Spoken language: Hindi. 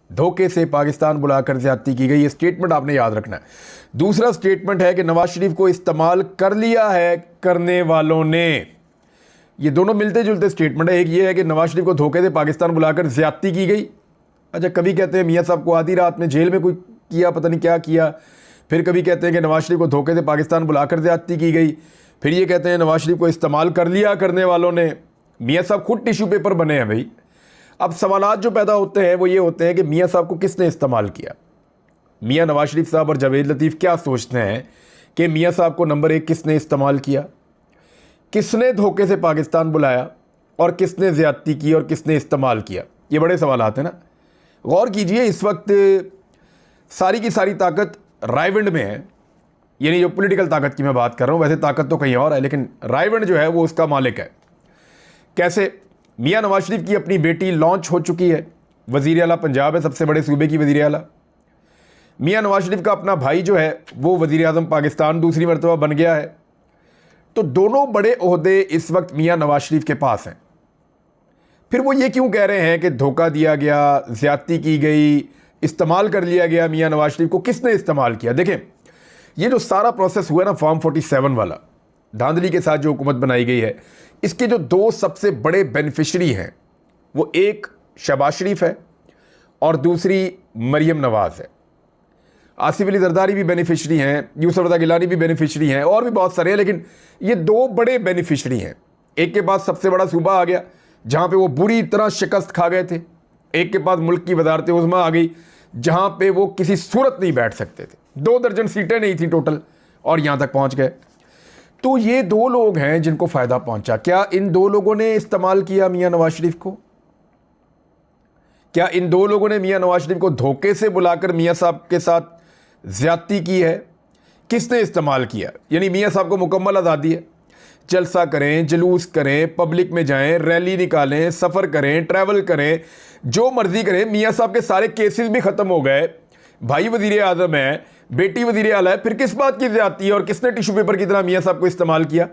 धोखे से पाकिस्तान बुलाकर ज्यादती की गई, ये स्टेटमेंट आपने याद रखना है। दूसरा स्टेटमेंट है कि नवाज शरीफ को इस्तेमाल कर लिया है करने वालों ने। ये दोनों मिलते जुलते स्टेटमेंट है। एक ये है कि नवाज शरीफ को धोखे से पाकिस्तान बुलाकर ज्यादती की गई। अच्छा, कभी कहते हैं मियाँ साहब को आधी रात में जेल में कोई किया, पता नहीं क्या किया। फिर कभी कहते हैं कि नवाज शरीफ को धोखे से पाकिस्तान बुलाकर ज्यादती की गई। फिर ये कहते हैं नवाज शरीफ को इस्तेमाल कर लिया करने वालों ने। मियाँ साहब खुद टिश्यू पेपर बने हैं भाई। अब सवालात जो पैदा होते हैं वो ये होते हैं कि मियाँ साहब को किसने इस्तेमाल किया। मियाँ नवाज शरीफ साहब और जावेद लतीफ़ क्या सोचते हैं कि मियाँ साहब को नंबर एक किसने इस्तेमाल किया, किसने धोखे से पाकिस्तान बुलाया और किसने ज़्यादती की और किसने इस्तेमाल किया। ये बड़े सवालात हैं ना। गौर कीजिए, इस वक्त सारी की सारी ताकत रायविंड में है। यानी जो पॉलिटिकल ताकत की मैं बात कर रहा हूँ, वैसे ताकत तो कहीं और है, लेकिन रायविंड जो है वो उसका मालिक है। कैसे? मियाँ नवाज शरीफ की अपनी बेटी लॉन्च हो चुकी है, वज़ीर आला पंजाब है, सबसे बड़े सूबे की वज़ीर आला। मियाँ नवाज शरीफ का अपना भाई जो है वो वज़ीर आज़म पाकिस्तान दूसरी मरतबा बन गया है। तो दोनों बड़े ओहदे इस वक्त मियाँ नवाज शरीफ के पास हैं। फिर वो ये क्यों कह रहे हैं कि धोखा दिया गया, ज़्यादती की गई, इस्तेमाल कर लिया गया मियाँ नवाज शरीफ को? किसने इस्तेमाल किया? देखें, ये जो सारा प्रोसेस हुआ ना फॉर्म 47 वाला, धांधली के साथ जो हुकूमत बनाई गई है, इसके जो दो सबसे बड़े बेनिफिशरी हैं वो एक शहबाज शरीफ है और दूसरी मरियम नवाज़ है। आसिफ अली जरदारी भी बेनिफिशरी हैं, यूसुफ रज़ा गिलानी भी बेनिफिशरी हैं, और भी बहुत सारे हैं, लेकिन ये दो बड़े बेनिफिशरी हैं। एक के पास सबसे बड़ा सूबा आ गया जहाँ पे वो बुरी तरह शिकस्त खा गए थे। एक के पास मुल्क की वजारत उज़्मा आ गई जहाँ पे वो किसी सूरत नहीं बैठ सकते थे। 2 दर्जन सीटें नहीं थी टोटल, और यहाँ तक पहुँच गए। तो ये दो लोग हैं जिनको फ़ायदा पहुंचा। क्या इन दो लोगों ने इस्तेमाल किया मियाँ नवाज शरीफ को? क्या इन दो लोगों ने मियाँ नवाज शरीफ को धोखे से बुलाकर मियाँ साहब के साथ ज़्यादती की है? किसने इस्तेमाल किया? यानी मियाँ साहब को मुकम्मल आज़ादी है, जलसा करें, जुलूस करें, पब्लिक में जाएं, रैली निकालें, सफ़र करें, ट्रैवल करें, जो मर्ज़ी करें। मियाँ साहब के सारे केसेस भी ख़त्म हो गए, भाई वज़ीर आज़म है, बेटी वज़ीर आला है। फिर किस बात की ज़्यादती है और किसने टिश्यू पेपर की तरह मियाँ साहब को इस्तेमाल किया?